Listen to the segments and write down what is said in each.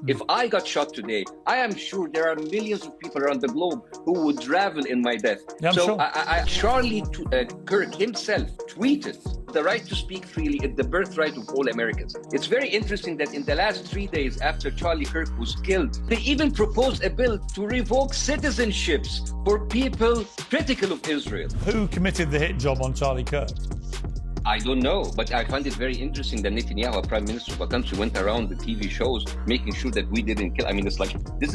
If I got shot today, I am sure there are millions of people around the globe who would ravel in my death. Yeah, so Charlie Kirk himself tweeted, "The right to speak freely is the birthright of all Americans." It's very interesting that in the last 3 days after Charlie Kirk was killed, they even proposed a bill to revoke citizenships for people critical of Israel. Who committed the hit job on Charlie Kirk? I don't know, but I find it very interesting that Netanyahu, Prime Minister of a country, went around the TV shows making sure that we didn't kill. I mean, this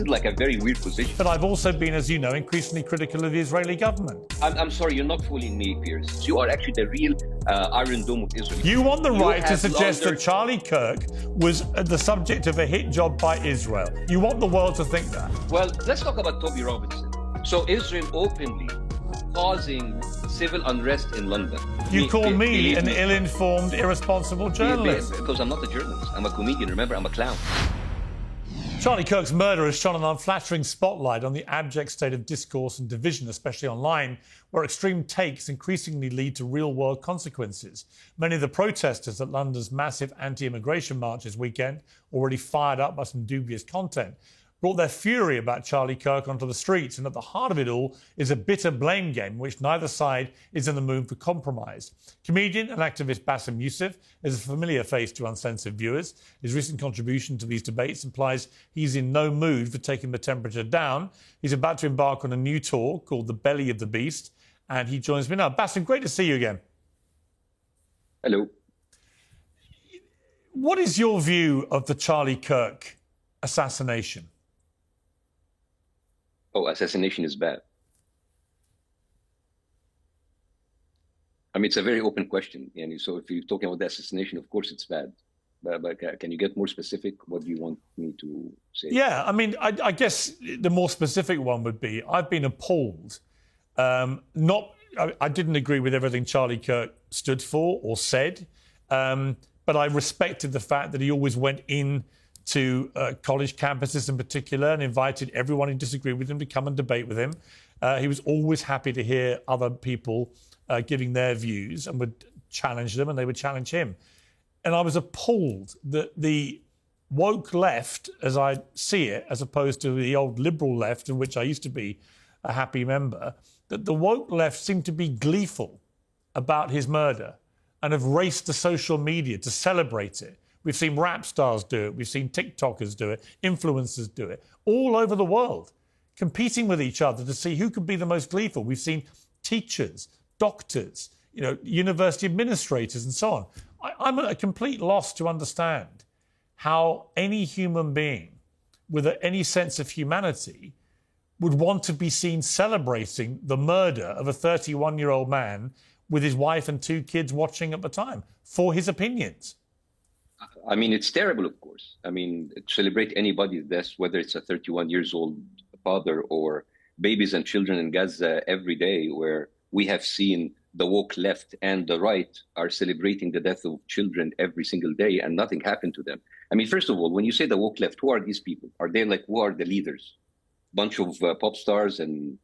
is like a very weird position. But I've also been, as you know, increasingly critical of the Israeli government. I'm sorry, you're not fooling me, Beirs. You are actually the real Iron Dome of Israel. You want the right to suggest that Charlie Kirk was the subject of a hit job by Israel. You want the world to think that. Well, let's talk about Toby Robinson. So Israel openly causing civil unrest in London. You call me an ill-informed, irresponsible journalist. Because I'm not a journalist. I'm a comedian. Remember, I'm a clown. Charlie Kirk's murder has shone an unflattering spotlight on the abject state of discourse and division, especially online, where extreme takes increasingly lead to real-world consequences. Many of the protesters at London's massive anti-immigration march this weekend, already fired up by some dubious content, brought their fury about Charlie Kirk onto the streets, and at the heart of it all is a bitter blame game in which neither side is in the mood for compromise. Comedian and activist Libasm Yusuf is a familiar face to uncensored viewers. His recent contribution to these debates implies he's in no mood for taking the temperature down. He's about to embark on a new tour called The Belly of the Beast, and he joins me now. Libasm, great to see you again. Hello. What is your view of the Charlie Kirk assassination? Oh, assassination is bad. I mean, it's a very open question. And so if you're talking about the assassination, of course it's bad. But can you get more specific? What do you want me to say? Yeah, I mean, I guess the more specific one would be, I've been appalled. I didn't agree with everything Charlie Kirk stood for or said, but I respected the fact that he always went in to college campuses in particular and invited everyone who disagreed with him to come and debate with him. He was always happy to hear other people giving their views and would challenge them and they would challenge him. And I was appalled that the woke left, as I see it, as opposed to the old liberal left, in which I used to be a happy member, that the woke left seemed to be gleeful about his murder and have raced to social media to celebrate it. We've seen rap stars do it. We've seen TikTokers do it. Influencers do it. All over the world, competing with each other to see who could be the most gleeful. We've seen teachers, doctors, university administrators and so on. I'm at a complete loss to understand how any human being with any sense of humanity would want to be seen celebrating the murder of a 31-year-old man with his wife and 2 kids watching at the time for his opinions. I mean, it's terrible, of course. I mean, celebrate anybody's death, whether it's a 31-year-old father or babies and children in Gaza every day, where we have seen the woke left and the right are celebrating the death of children every single day and nothing happened to them. I mean, first of all, when you say the woke left, who are these people? Are they who are the leaders? Bunch of pop stars and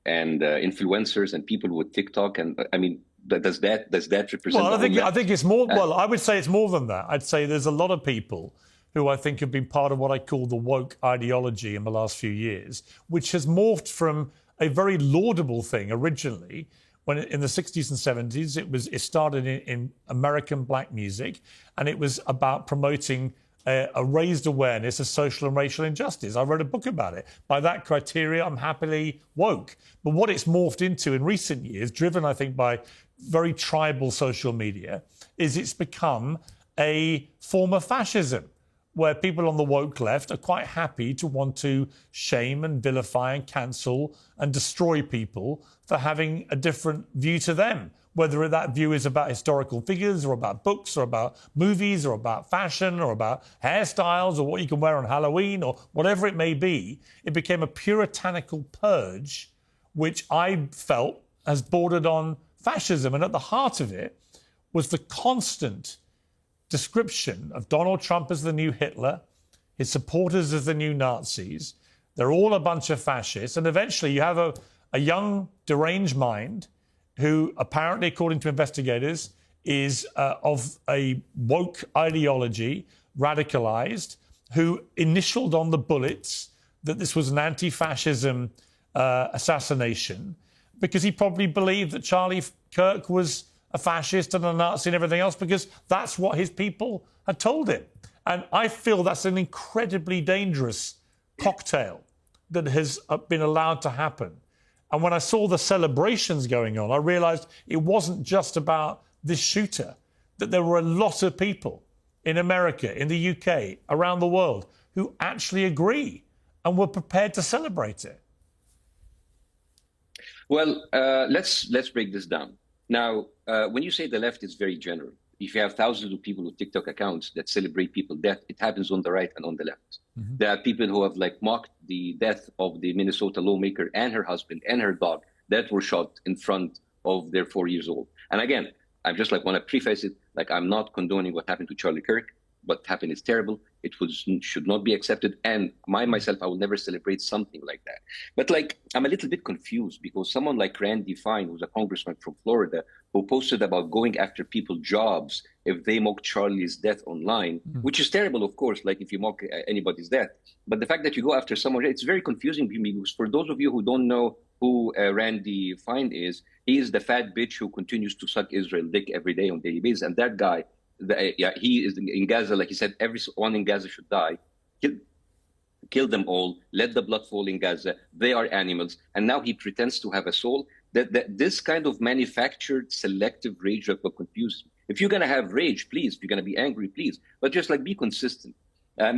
influencers and people with TikTok. And I mean, does that represent? Well, I think it's more. Well, I would say it's more than that. I'd say there's a lot of people who I think have been part of what I call the woke ideology in the last few years, which has morphed from a very laudable thing originally, when in the 60s and 70s it started in American black music, and it was about promoting a raised awareness of social and racial injustice. I wrote a book about it. By that criteria, I'm happily woke. But what it's morphed into in recent years, driven, I think, by very tribal social media, is it's become a form of fascism, where people on the woke left are quite happy to want to shame and vilify and cancel and destroy people for having a different view to them, whether that view is about historical figures or about books or about movies or about fashion or about hairstyles or what you can wear on Halloween or whatever it may be. It became a puritanical purge, which I felt has bordered on fascism. And at the heart of it was the constant description of Donald Trump as the new Hitler, his supporters as the new Nazis. They're all a bunch of fascists. And eventually you have a young, deranged mind who apparently, according to investigators, is of a woke ideology, radicalized, who initialed on the bullets that this was an anti-fascism assassination because he probably believed that Charlie Kirk was a fascist and a Nazi and everything else because that's what his people had told him. And I feel that's an incredibly dangerous cocktail that has been allowed to happen. And when I saw the celebrations going on, I realised it wasn't just about this shooter, that there were a lot of people in America, in the UK, around the world, who actually agree and were prepared to celebrate it. Well, let's break this down. Now, when you say the left is very general, if you have thousands of people with TikTok accounts that celebrate people's death, it happens on the right and on the left. Mm-hmm. There are people who have mocked the death of the Minnesota lawmaker and her husband and her dog that were shot in front of their 4 years old. And again, I just want to preface it, I'm not condoning what happened to Charlie Kirk. What happened is terrible. It should not be accepted. And myself, I will never celebrate something like that. But I'm a little bit confused because someone like Randy Fine, who's a congressman from Florida, who posted about going after people's jobs if they mock Charlie's death online, which is terrible, of course, if you mock anybody's death. But the fact that you go after someone, it's very confusing because for those of you who don't know who Randy Fine is, he is the fat bitch who continues to suck Israel dick every day on a daily basis. And that guy, he is in Gaza, he said, everyone in Gaza should die. Kill them all, let the blood fall in Gaza. They are animals. And now he pretends to have a soul. That this kind of manufactured selective rage that will confuse you. If you're going to have rage, please. If you're going to be angry, please. But just be consistent.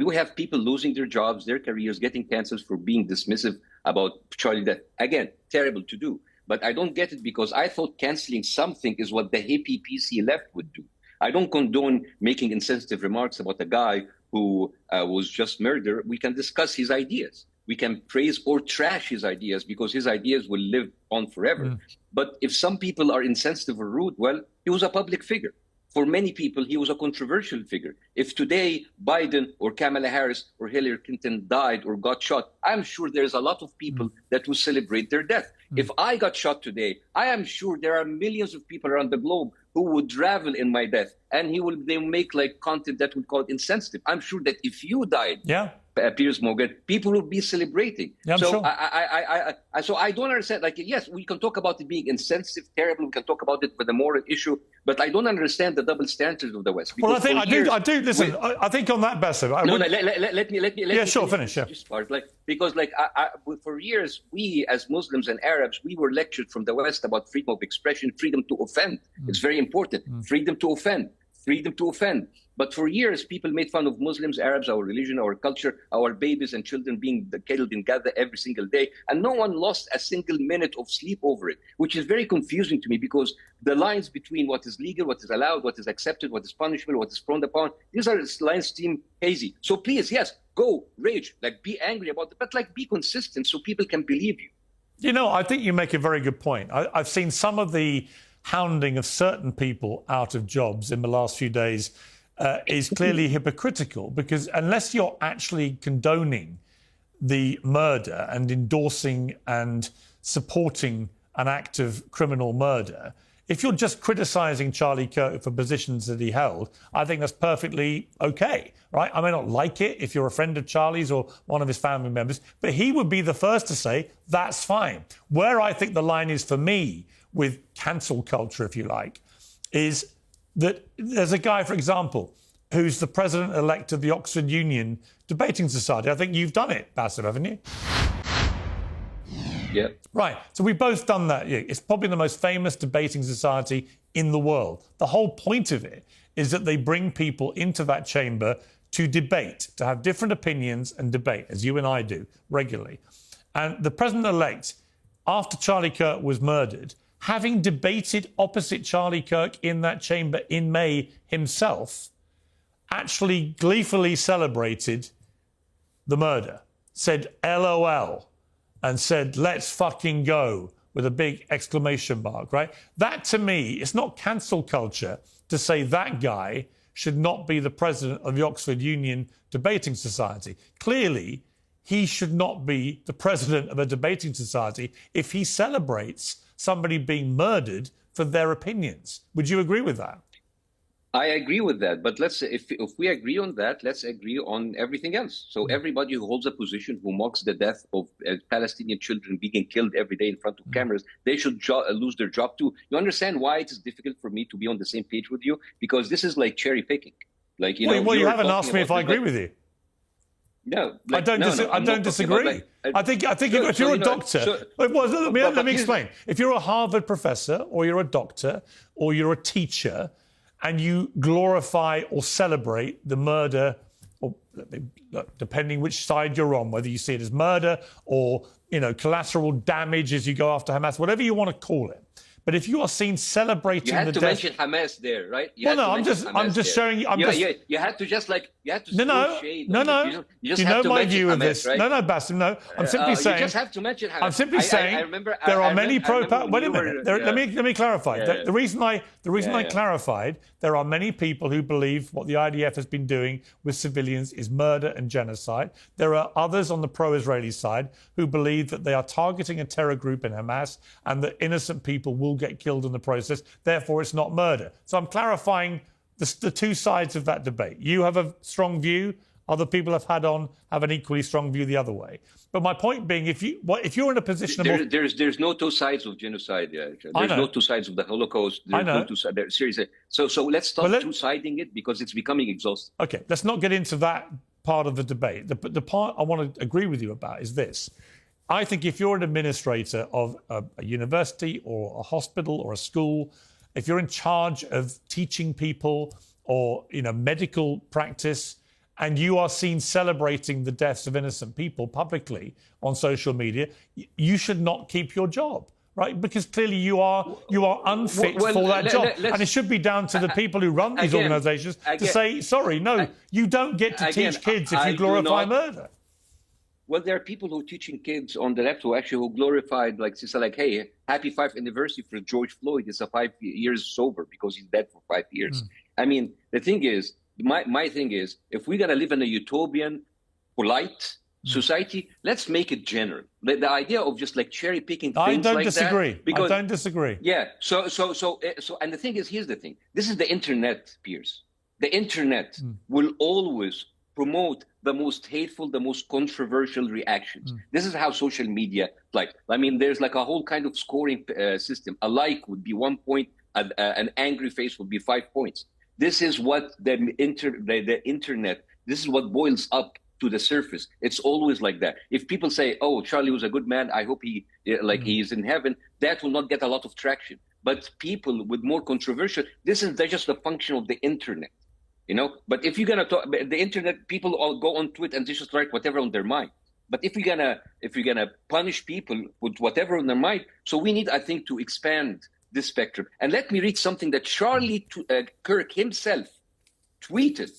We have people losing their jobs, their careers, getting cancelled for being dismissive about Charlie death. Again, terrible to do. But I don't get it because I thought canceling something is what the hippie PC left would do. I don't condone making insensitive remarks about a guy who was just murdered. We can discuss his ideas. We can praise or trash his ideas because his ideas will live on forever. But if some people are insensitive or rude, well, he was a public figure. For many people, he was a controversial figure. If today Biden or Kamala Harris or Hillary Clinton died or got shot, I'm sure there's a lot of people that will celebrate their death. If I got shot today, I am sure there are millions of people around the globe who would revel in my death, and they will make content that would call it insensitive. I'm sure that if you died, Piers Morgan, people will be celebrating. Yeah, so sure. So I don't understand. Yes, we can talk about it being insensitive, terrible. We can talk about it with a moral issue, but I don't understand the double standards of the West. Well, I do. Listen, I think on that, Bassem. Let me sure, finish. Yeah. This part, because for years, we as Muslims and Arabs, we were lectured from the West about freedom of expression, freedom to offend. It's very important. Freedom to offend. Freedom to offend. But for years, people made fun of Muslims, Arabs, our religion, our culture, our babies and children being killed in Gaza every single day. And no one lost a single minute of sleep over it, which is very confusing to me because the lines between what is legal, what is allowed, what is accepted, what is punishable, what is frowned upon, these are lines seem hazy. So please, yes, go rage, be angry about it, but be consistent so people can believe you. I think you make a very good point. I've seen some of the hounding of certain people out of jobs in the last few days is clearly hypocritical because unless you're actually condoning the murder and endorsing and supporting an act of criminal murder, if you're just criticising Charlie Kirk for positions that he held, I think that's perfectly okay, right? I may not like it if you're a friend of Charlie's or one of his family members, but he would be the first to say, that's fine. Where I think the line is for me with cancel culture, if you like, is that there's a guy, for example, who's the president-elect of the Oxford Union Debating Society. I think you've done it, Bassem, haven't you? Yeah. Right. So we've both done that. It's probably the most famous debating society in the world. The whole point of it is that they bring people into that chamber to debate, to have different opinions and debate, as you and I do regularly. And the president-elect, after Charlie Kirk was murdered, having debated opposite Charlie Kirk in that chamber in May himself, actually gleefully celebrated the murder, said LOL, and said, let's fucking go, with a big exclamation mark, right? That, to me, it's not cancel culture to say that guy should not be the president of the Oxford Union Debating Society. Clearly, he should not be the president of a debating society if he celebrates somebody being murdered for their opinions. Would you agree with that? I agree with that, but if we agree on that, let's agree on everything else. So everybody who holds a position who mocks the death of Palestinian children being killed every day in front of cameras, they should lose their job too. You understand why it is difficult for me to be on the same page with you? Because this is like cherry picking. Like well, you haven't asked me if I agree with you. No, like, I don't disagree. I think if you're a doctor, let me explain. If you're a Harvard professor, or you're a doctor, or you're a teacher, and you glorify or celebrate the murder, or depending which side you're on, whether you see it as murder or collateral damage as you go after Hamas, whatever you want to call it. But if you are seen celebrating you had the to death, mention Hamas there, right? I'm just showing you. You had to shade. No. You Do you know my view of this? Right? No, Bassem. No, I'm simply saying. You just have to mention Hamas. I'm simply saying there are many pro. Wait a minute. Let me clarify. The reason I clarified, there are many people who believe what the IDF has been doing with civilians is murder and genocide. There are others on the pro-Israeli side who believe that they are targeting a terror group in Hamas and that innocent people will get killed in the process. Therefore, it's not murder. So I'm clarifying the two sides of that debate. You have a strong view. Other people have an equally strong view the other way. But my point being, if you're in a position of there's no two sides of genocide. There's no two sides of the Holocaust. There's no two sides. Seriously. So let's stop two-siding it because it's becoming exhausting. Okay, let's not get into that part of the debate. The part I want to agree with you about is this. I think if you're an administrator of a university or a hospital or a school, if you're in charge of teaching people or medical practice, and you are seen celebrating the deaths of innocent people publicly on social media, you should not keep your job, right? Because clearly you are unfit for that job. And it should be down to the people who run these organisations to say, sorry, no, you don't get to teach kids if you glorify murder. Well, there are people who are teaching kids on the left who glorified, hey, happy 5th anniversary for George Floyd. It's 5 years sober because he's dead for 5 years. I mean, the thing is, my thing is, if we're going to live in a utopian, polite society, let's make it general. The idea of just cherry picking things I don't disagree. Yeah. So, and the thing is, here's the thing. This is the internet, Piers. The internet will always promote the most hateful, the most controversial reactions. This is how social media, there's a whole kind of scoring system. A like would be 1 point, an angry face would be 5 points. This is what the internet, this is what boils up to the surface. It's always like that. If people say, oh, Charlie was a good man, I hope he's in heaven, that will not get a lot of traction. But people with more controversial, that's just a function of the internet. But if you're gonna talk the internet, people all go on Twitter and they just write whatever on their mind. But if you're gonna punish people with whatever on their mind, so we need, I think, to expand this spectrum. And let me read something that Charlie Kirk himself tweeted,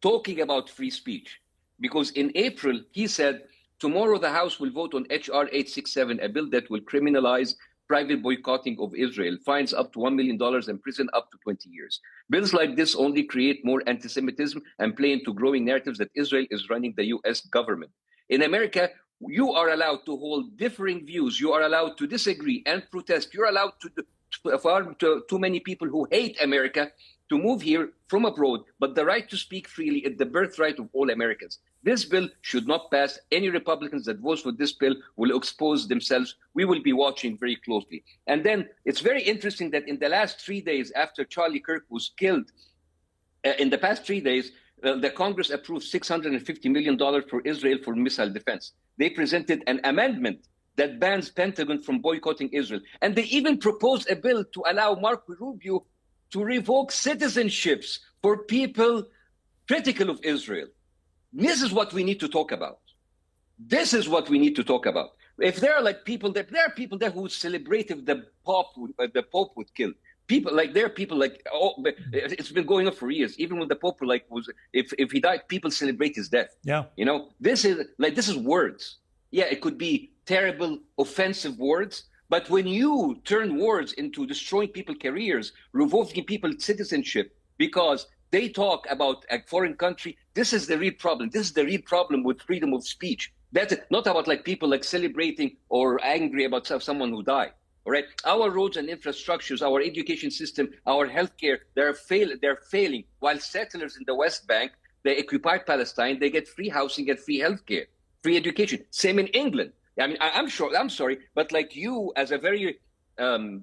talking about free speech, because in April he said, tomorrow the House will vote on HR 867, a bill that will criminalize private boycotting of Israel, fines up to $1 million and prison up to 20 years. Bills like this only create more anti-Semitism and play into growing narratives that Israel is running the U.S. government. In America, you are allowed to hold differing views. You are allowed to disagree and protest. You're allowed for too many people who hate America to move here from abroad, but the right to speak freely is the birthright of all Americans. This bill should not pass. Any Republicans that vote for this bill will expose themselves. We will be watching very closely. And then it's very interesting that in the last 3 days after Charlie Kirk was killed, in the past 3 days, the Congress approved $650 million for Israel for missile defense. They presented an amendment that bans Pentagon from boycotting Israel. And they even proposed a bill to allow Marco Rubio to revoke citizenships for people critical of Israel. This is what we need to talk about. This is what we need to talk about. If there are people there who would celebrate if the Pope would kill. It's been going on for years. Even when the Pope if he died, people celebrate his death. Yeah. This is words. Yeah, it could be terrible, offensive words. But when you turn words into destroying people's careers, revoking people's citizenship because they talk about a foreign country, this is the real problem. This is the real problem with freedom of speech. That's not about people celebrating or angry about someone who died. All right, our roads and infrastructures, our education system, our healthcare, they're failing. While settlers in the West Bank, they occupied Palestine, they get free housing and free healthcare, free education. Same in England. I mean, I'm sorry, but like you, as a very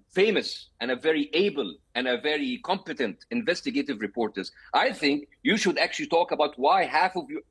famous and a very able and a very competent investigative reporters, I think you should actually talk about why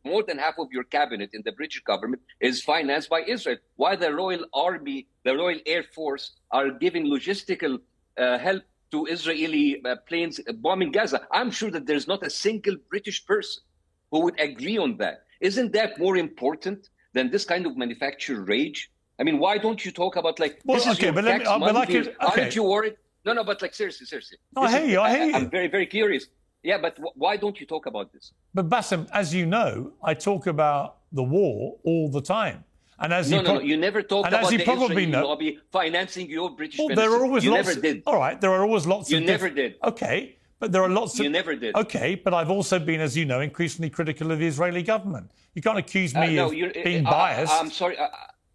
more than half of your cabinet in the British government is financed by Israel. Why the Royal Army, the Royal Air Force are giving logistical help to Israeli planes bombing Gaza. I'm sure that there's not a single British person who would agree on that. Isn't that more important than this kind of manufactured rage? I mean, why don't you talk about like, well, this is okay, your but tax money? Aren't you worried? No, but like seriously. No, I hear you. I'm very, very curious. Yeah, but why don't you talk about this? But Bassem, as you know, I talk about the war all the time. And as No, you never talked about the Israeli lobby financing your British well, there are always you lots, never did. All right, there are always lots you of... You never did. Okay, but there are lots of... You never did. Okay, but I've also been, as you know, increasingly critical of the Israeli government. You can't accuse me of being biased. I'm sorry.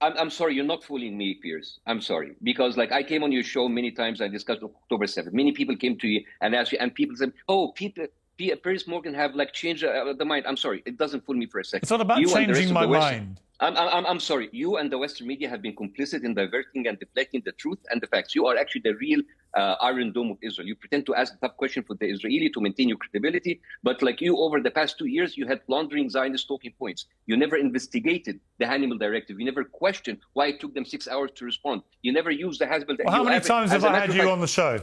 I'm sorry, you're not fooling me, Piers. I'm sorry. Because like I came on your show many times, I discussed October 7th. Many people came to you and asked you, and people said, oh, Piers Morgan have like changed the mind. I'm sorry, it doesn't fool me for a second. It's not about changing my mind. I'm sorry. You and the Western media have been complicit in diverting and deflecting the truth and the facts. You are actually the real Iron Dome of Israel. You pretend to ask a tough question for the Israeli to maintain your credibility, but like you, over the past 2 years, you had laundering Zionist talking points. You never investigated the Hannibal Directive. You never questioned why it took them 6 hours to respond. You never used the Hannibal Directive. Well, how many times have I had you on the show?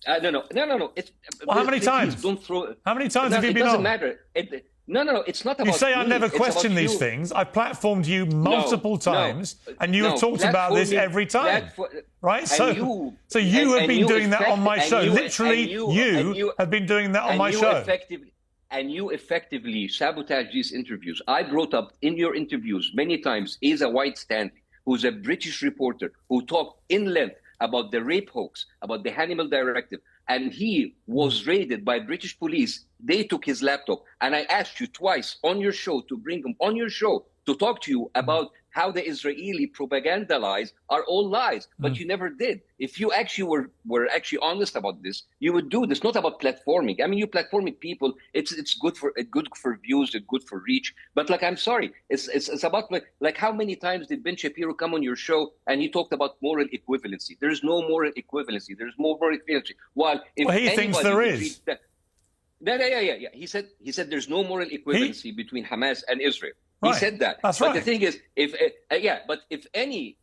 No. Well, how many times? Don't throw. How many times have you been on? It doesn't matter. No. It's not about you say I never question these you. things. I've platformed you multiple times, and you have talked about this every time, right? So you have been doing that on my show. Literally, you have been doing that on my show. And you effectively sabotage these interviews. I brought up in your interviews many times Asa White Stanley, who's a British reporter who talked in length about the rape hoax, about the Hannibal Directive, and he was raided by British police. They took his laptop, and I asked you twice on your show to bring him on your show to talk to you about how the Israeli propaganda lies are all lies, but you never did. If you actually were actually honest about this, you would do this. Not about platforming. I mean, you platforming people. It's good for views, it's good for reach. But like, I'm sorry, it's about like how many times did Ben Shapiro come on your show and he talked about moral equivalency? There is no moral equivalency. There is more moral equivalency. While if he thinks there is. Yeah. He said there's no moral equivalency between Hamas and Israel. Right. He said that. That's but right. the thing is, if any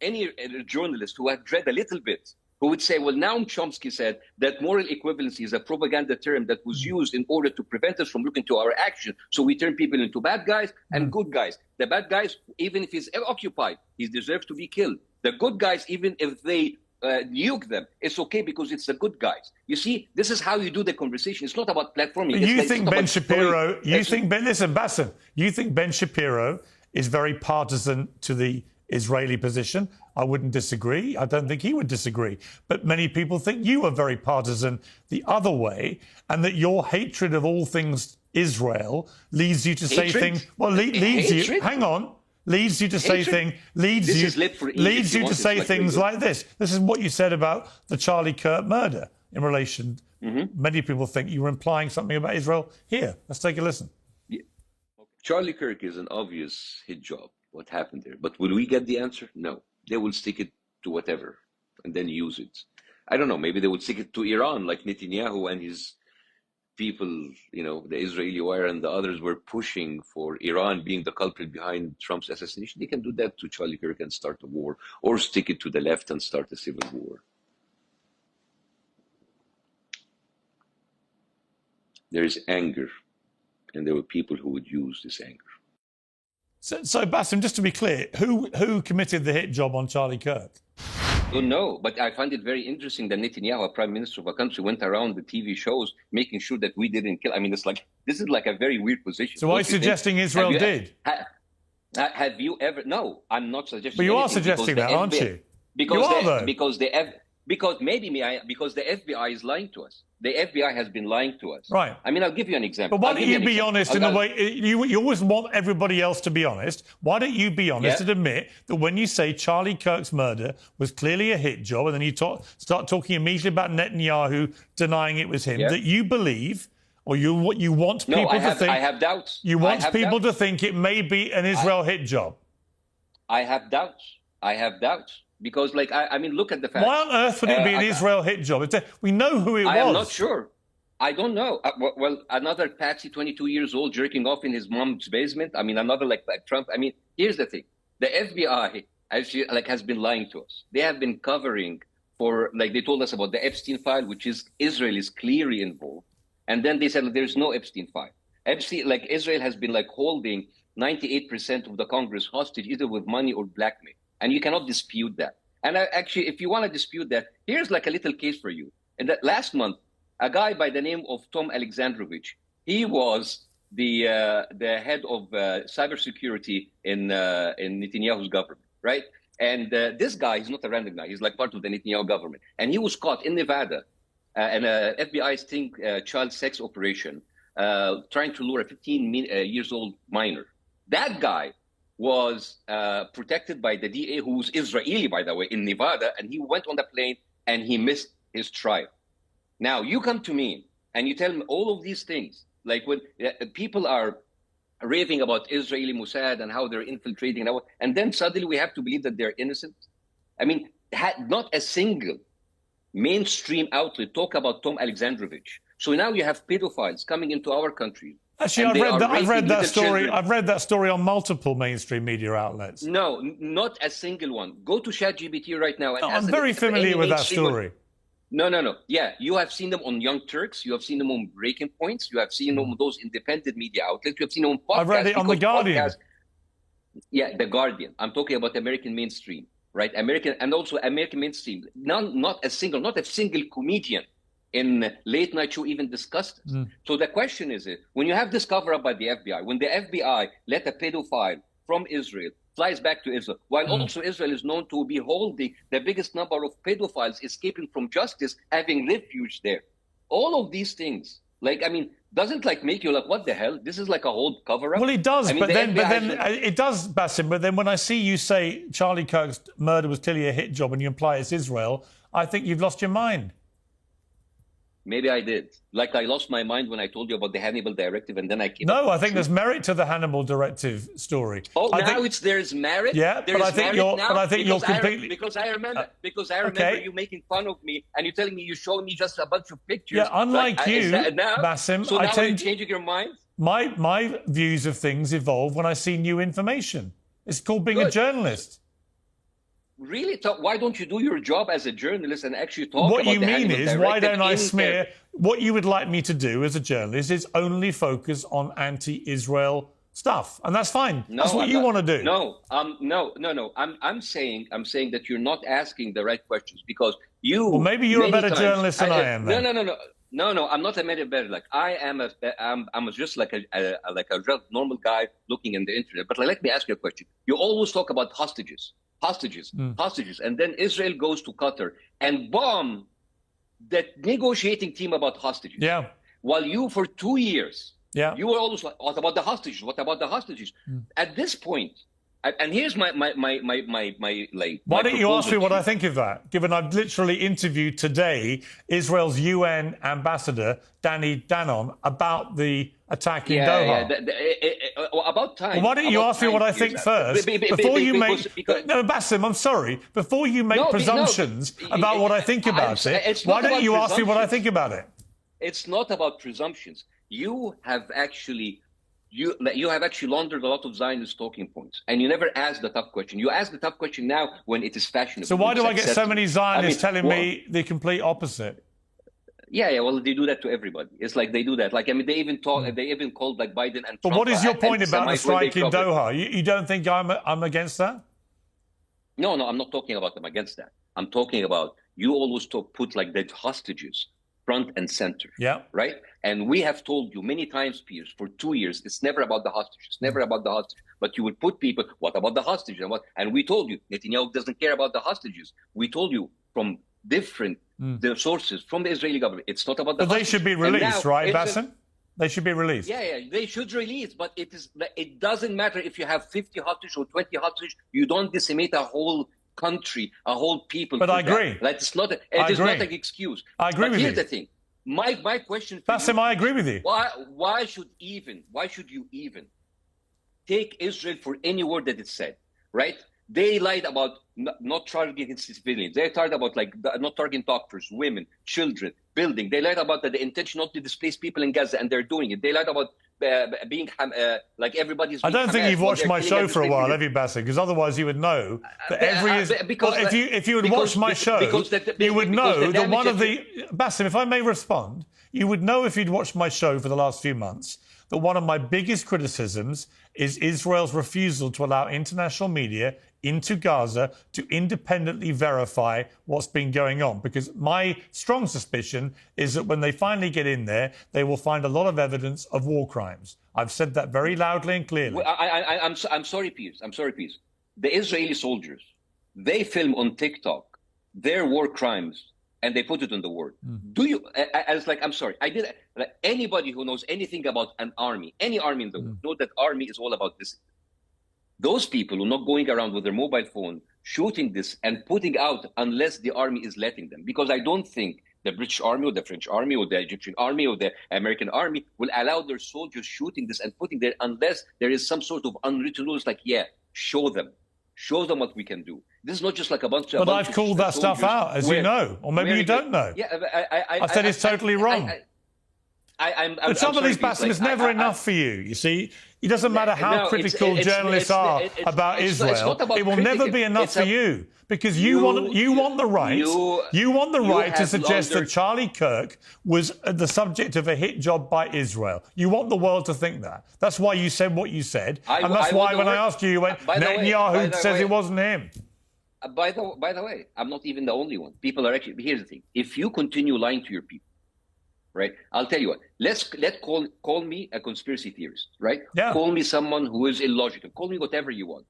journalist who had read a little bit, who would say, well, Noam Chomsky said that moral equivalency is a propaganda term that was used in order to prevent us from looking to our action. So we turn people into bad guys and good guys. The bad guys, even if he's occupied, he deserves to be killed. The good guys, even if they nuke them, it's okay because it's the good guys. You see, this is how you do the conversation. It's not about platforming. You think Ben Shapiro, listen, Bassem, you think Ben Shapiro is very partisan to the Israeli position? I wouldn't disagree. I don't think he would disagree. But many people think you are very partisan the other way, and that your hatred of all things Israel leads you to say things. Well, leads you. Hang on. Leads you to say things. Leads you to say things like this. This is what you said about the Charlie Kirk murder in relation. Many people think you were implying something about Israel. Here, let's take a listen. Yeah. Charlie Kirk is an obvious hit job. What happened there? But will we get the answer? No. They will stick it to whatever and then use it. I don't know. Maybe they would stick it to Iran, like Netanyahu and his people, the Israeli wire and the others were pushing for Iran being the culprit behind Trump's assassination. They can do that to Charlie Kirk and start a war, or stick it to the left and start a civil war. There is anger, and there were people who would use this anger. So Bassem, just to be clear, who committed the hit job on Charlie Kirk? Oh, no, but I find it very interesting that Netanyahu, Prime Minister of a country, went around the TV shows making sure that we didn't kill. I mean, this is like a very weird position. So are you suggesting Israel did? Have you ever? No, I'm not suggesting. But you are suggesting that, aren't you? Because Because because the FBI is lying to us. The FBI has been lying to us. Right. I mean, I'll give you an example. But why don't you be honest in the way you always want everybody else to be honest? Why don't you be honest and admit that when you say Charlie Kirk's murder was clearly a hit job, and then you start talking immediately about Netanyahu denying it was him, that you believe, or you want people to think? I have doubts. You want people to think it may be an Israel hit job. I have doubts. Because, like, I mean, look at the facts. Why on earth would it be an Israel hit job? We know who it was. I am not sure. I don't know. Well, another patsy, 22 years old, jerking off in his mom's basement. I mean, another like Trump. I mean, here's the thing. The FBI actually has been lying to us. They have been covering for, like, they told us about the Epstein file, which is Israel is clearly involved. And then they said there's no Epstein file. Israel has been holding 98% of the Congress hostage, either with money or blackmail. And you cannot dispute that. And actually, if you want to dispute that, here's a little case for you. In that last month, a guy by the name of Tom Alexandrovich, he was the head of cybersecurity in Netanyahu's government, right? And this guy, he's not a random guy. He's part of the Netanyahu government. And he was caught in Nevada in a FBI sting child sex operation, trying to lure a 15 years old minor. That guy was protected by the DA, who's Israeli, by the way, in Nevada, and he went on the plane and he missed his trial. Now, you come to me and you tell me all of these things, like when people are raving about Israeli Mossad and how they're infiltrating, and then suddenly we have to believe that they're innocent. I mean, not a single mainstream outlet talk about Tom Alexandrovich. So now you have pedophiles coming into our country. Actually, I've read that story. I've read that story on multiple mainstream media outlets. No, not a single one. Go to ChatGPT right now. And I'm very familiar with that story. No. Yeah, you have seen them on Young Turks. You have seen them on Breaking Points. You have seen them on those independent media outlets. You have seen them on podcasts. I've read it on The Guardian. Yeah, The Guardian. I'm talking about American mainstream, right? American mainstream. Not a single comedian in late night show even discussed it. So the question is, when you have this cover up by the FBI, when the FBI let a pedophile from Israel flies back to Israel, while also Israel is known to be holding the biggest number of pedophiles escaping from justice, having refuge there. All of these things, doesn't make you what the hell? This is a whole cover-up. Well, it does, but then it does, Bassem. But then when I see you say Charlie Kirk's murder was clearly a hit job and you imply it's Israel, I think you've lost your mind. Maybe I did. I lost my mind when I told you about the Hannibal Directive, and then I came. No, I think there's merit to the Hannibal Directive story. Oh, there's merit. Yeah, but I think you're completely. Because I remember you making fun of me, and you're telling me you're showing me just a bunch of pictures. Yeah, unlike you, Bassem. So now you're changing your mind. My views of things evolve when I see new information. It's called being a journalist. Really? Why don't you do your job as a journalist and actually talk what about you mean is, why don't I smear? What you would like me to do as a journalist is only focus on anti-Israel stuff, and that's fine. That's what you want to do. No. I'm saying that you're not asking the right questions because you. Well, maybe you're a better journalist than I am. Then. No. I'm not a better. I'm just like a normal guy looking in the internet. But let me ask you a question. You always talk about hostages, and then Israel goes to Qatar and bomb the negotiating team about hostages. Yeah. While you, for 2 years, you were always like, what about the hostages? What about the hostages? At this point, and here's my Why don't you ask me what I think of that? Given I've literally interviewed today Israel's UN ambassador Danny Danon about the attack in Doha. About time. Well, why don't you ask me what I think first before you make? No, Bassem, I'm sorry. Before you make presumptions about what I think about it, why don't you ask me what I think about it? It's not about presumptions. You have actually laundered a lot of Zionist talking points, and you never asked the tough question. You ask the tough question now when it is fashionable. So why do I get so many Zionists telling me the complete opposite? Yeah. Well, they do that to everybody. It's like they do that. They even talk. They even called Biden and Trump. But what is your point about the strike in Doha? You don't think I'm against that? No, I'm not talking about them against that. I'm talking about you always put the hostages front and center. Yeah. Right? And we have told you many times, Piers, for 2 years, it's never about the hostages. It's never about the hostages. But you would put people, what about the hostages? And we told you, Netanyahu doesn't care about the hostages. We told you from the sources from the Israeli government. It's not about the. But they should be released, right, Bassem? They should be released. Yeah, they should release. But it doesn't matter if you have 50 hostages or 20 hostages. You don't decimate a whole country, a whole people. But I agree. Like it's not. It is not an excuse. I agree with you. Here's the thing. My question. Bassem, I agree with you. Why should you even take Israel for any word that it said? Right? They lied about not targeting civilians. They lied about not targeting doctors, women, children, building. They lied about the intention not to displace people in Gaza, and they're doing it. They lied about being like everybody's. I don't think you've watched my show for a while, have you, Bassem? Because otherwise you would know that if you would watch my show, you would know that one of the Bassem, if I may respond, you would know if you'd watched my show for the last few months that one of my biggest criticisms is Israel's refusal to allow international media into Gaza to independently verify what's been going on. Because my strong suspicion is that when they finally get in there, they will find a lot of evidence of war crimes. I've said that very loudly and clearly. Well, I'm sorry, Piers. The Israeli soldiers, they film on TikTok their war crimes and they put it on the word. Do you? I'm sorry. Anybody who knows anything about an army, any army in the world, know that army is all about this. Those people who are not going around with their mobile phone shooting this and putting out unless the army is letting them. Because I don't think the British army or the French army or the Egyptian army or the American army will allow their soldiers shooting this and putting there unless there is some sort of unwritten rules show them what we can do. This is not just like a bunch of. But I've called that stuff out, as you know, or maybe you don't know. Yeah, I said it's totally wrong. The trouble is, Bassem, it's never enough for you. You see, it doesn't matter how critical journalists are about Israel. It will never be enough for you because you want the right. You want the right to suggest that Charlie Kirk was the subject of a hit job by Israel. You want the world to think that. That's why you said what you said, and that's why when I asked you, you went, Netanyahu says it wasn't him. By the way, I'm not even the only one. People are actually. Here's the thing: if you continue lying to your people. Right, I'll tell you what. Let's call me a conspiracy theorist. Right, Call me someone who is illogical. Call me whatever you want.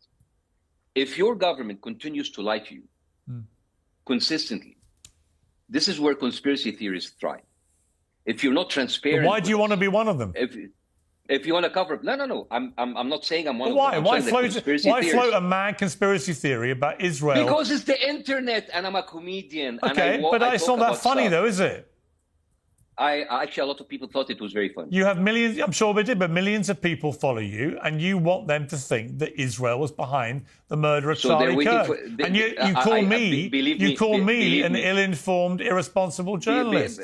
If your government continues to lie to you consistently, this is where conspiracy theorists thrive. If you're not transparent, but why do you want to be one of them? If you want to cover, no. I'm not saying I'm one of them. Why float a mad conspiracy theory about Israel? Because it's the internet, and I'm a comedian. Okay, but it's not that funny, though, is it? Actually, a lot of people thought it was very funny. You have millions, I'm sure they did, but millions of people follow you, and you want them to think that Israel was behind the murder of Charlie Kirk. And you call me an ill-informed, irresponsible journalist.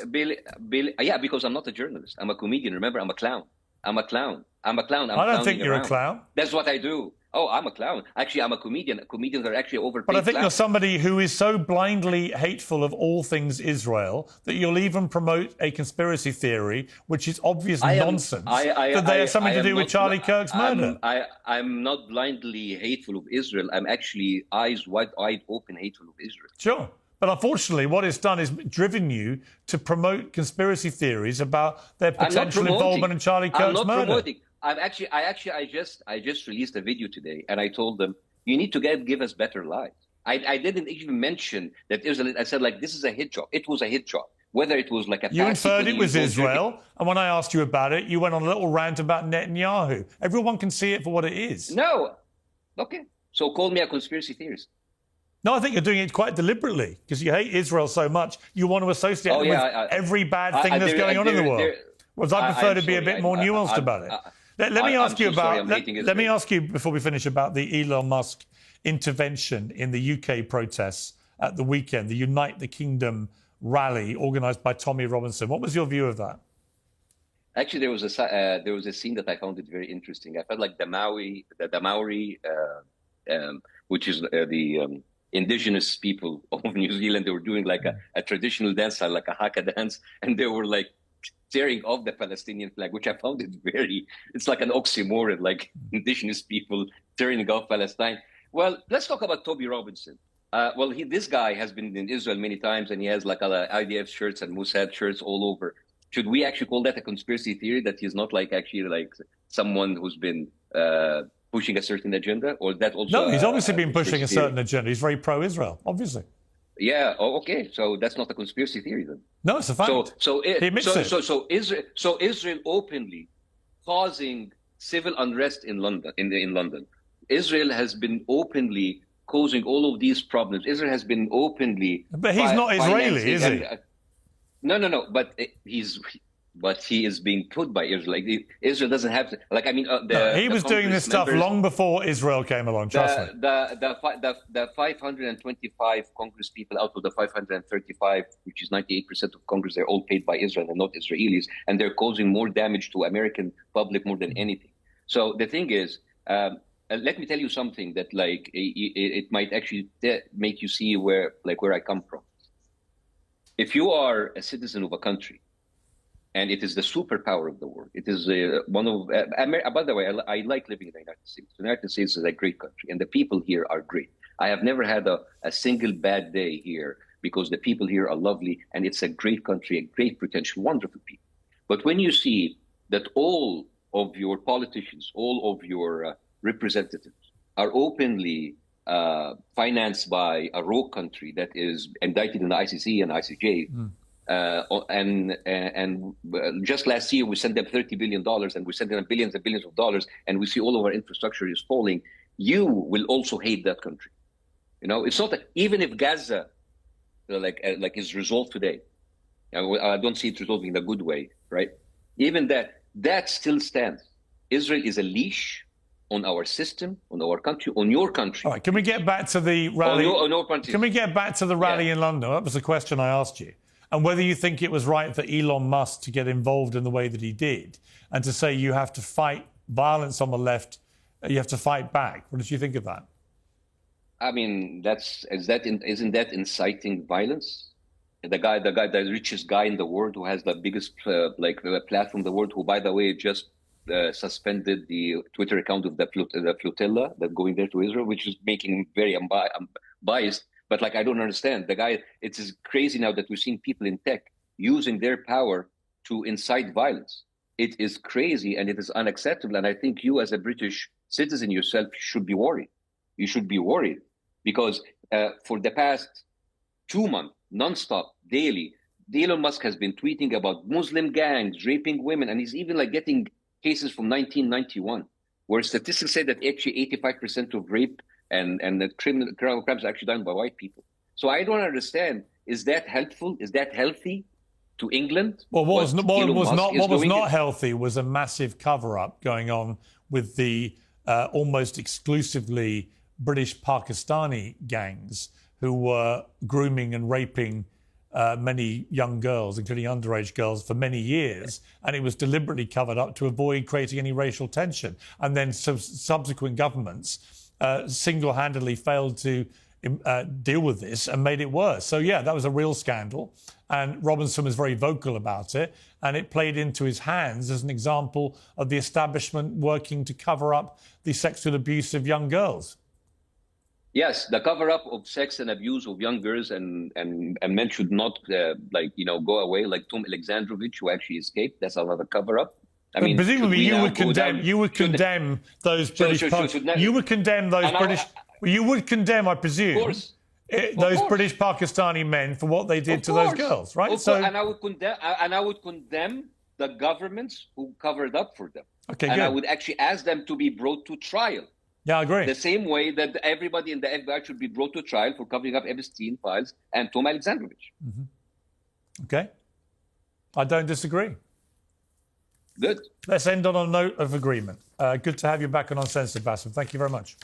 Yeah, because I'm not a journalist. I'm a comedian. Remember, I'm a clown. I don't think you're a clown. That's what I do. Oh, I'm a clown. Actually, I'm a comedian. Comedians are actually overpaid. But I think you're somebody who is so blindly hateful of all things Israel that you'll even promote a conspiracy theory, which is obvious nonsense, that they have something to do with Charlie Kirk's murder. I'm not blindly hateful of Israel. I'm actually eyes wide open hateful of Israel. Sure. But unfortunately, what it's done is driven you to promote conspiracy theories about their potential involvement in Charlie Kirk's murder. Promoting. I just released a video today, and I told them you need to give us better lives. I didn't even mention that Israel. I said this is a hit job. It was a hit job. Whether it was like a you inferred it was Israel, and when I asked you about it, you went on a little rant about Netanyahu. Everyone can see it for what it is. No, okay. So call me a conspiracy theorist. No, I think you're doing it quite deliberately because you hate Israel so much. You want to associate it with every bad thing that's going on in the world. Whereas I prefer to be a bit more nuanced about it. Let me ask you before we finish about the Elon Musk intervention in the UK protests at the weekend, the Unite the Kingdom rally organised by Tommy Robinson. What was your view of that? Actually, there was a scene that I found it very interesting. I felt like the Maori, which is the indigenous people of New Zealand, they were doing like a traditional dance, like a haka dance, and they were like tearing off the Palestinian flag, which I found it's like an oxymoron, like indigenous people tearing off Palestine. Well, let's talk about Tommy Robinson. This guy has been in Israel many times, and he has like IDF shirts and Mossad shirts all over. Should we actually call that a conspiracy theory that he's not actually someone who's been pushing a certain agenda, or that also? No, he's obviously been pushing a certain agenda. He's very pro-Israel, obviously. Yeah. Oh, okay. So that's not a conspiracy theory then. No, it's a fact. So Israel openly causing civil unrest in London. In London, Israel has been openly causing all of these problems. Israel has been openly. But he's not Israeli, is he? No. But he is being put by Israel. Like Israel doesn't have to. Like I mean, he was doing this stuff long before Israel came along. Trust me. The 525 Congress people out of the 535, which is 98% of Congress, they're all paid by Israel and not Israelis, and they're causing more damage to American public more than anything. So the thing is, let me tell you something that like it might actually make you see where I come from. If you are a citizen of a country, and it is the superpower of the world. It is one of. By the way, I like living in the United States. The United States is a great country, and the people here are great. I have never had a single bad day here because the people here are lovely, and it's a great country, a great potential, wonderful people. But when you see that all of your politicians, all of your representatives are openly financed by a rogue country that is indicted in the ICC and ICJ. And just last year we sent them $30 billion, and we sent them billions and billions of dollars, and we see all of our infrastructure is falling. You will also hate that country. You know, it's not that even if Gaza like is resolved today, I don't see it resolving in a good way, right? Even that still stands. Israel is a leash on our system, on our country, on your country. All right, can we get back to the rally? Can we get back to the rally in London? That was the question I asked you. And whether you think it was right for Elon Musk to get involved in the way that he did and to say you have to fight violence on the left, you have to fight back. What did you think of that? I mean, isn't that inciting violence? The richest guy in the world who has the biggest platform in the world, who, by the way, just suspended the Twitter account of the flotilla that going there to Israel, which is making him very biased. But like, I don't understand. The guy, it is crazy now that we're seeing people in tech using their power to incite violence. It is crazy and it is unacceptable. And I think you as a British citizen yourself should be worried. You should be worried because for the past 2 months, nonstop, daily, Elon Musk has been tweeting about Muslim gangs raping women. And he's even like getting cases from 1991, where statistics say that actually 85% of rape and the criminal crimes are actually done by white people. So I don't understand. Is that helpful? Is that healthy to England? Well, what was not healthy was a massive cover-up going on with the almost exclusively British Pakistani gangs who were grooming and raping many young girls, including underage girls, for many years, and it was deliberately covered up to avoid creating any racial tension. And then subsequent governments single-handedly failed to deal with this and made it worse. So, yeah, that was a real scandal. And Robinson was very vocal about it. And it played into his hands as an example of the establishment working to cover up the sexual abuse of young girls. Yes, the cover-up of sex and abuse of young girls and men should not, go away, like Tom Alexandrovich, who actually escaped. That's another cover-up. I mean, presumably you would condemn those British. You would condemn those British. You would condemn, I presume, those British Pakistani men for what they did to those girls, right? And I would condemn the governments who covered up for them. Okay, and good. I would actually ask them to be brought to trial. Yeah, I agree. The same way that everybody in the FBI should be brought to trial for covering up Epstein files and Tom Alexandrovich. Mm-hmm. Okay, I don't disagree. Good. Let's end on a note of agreement. Good to have you back on Uncensored, Bassem. Thank you very much.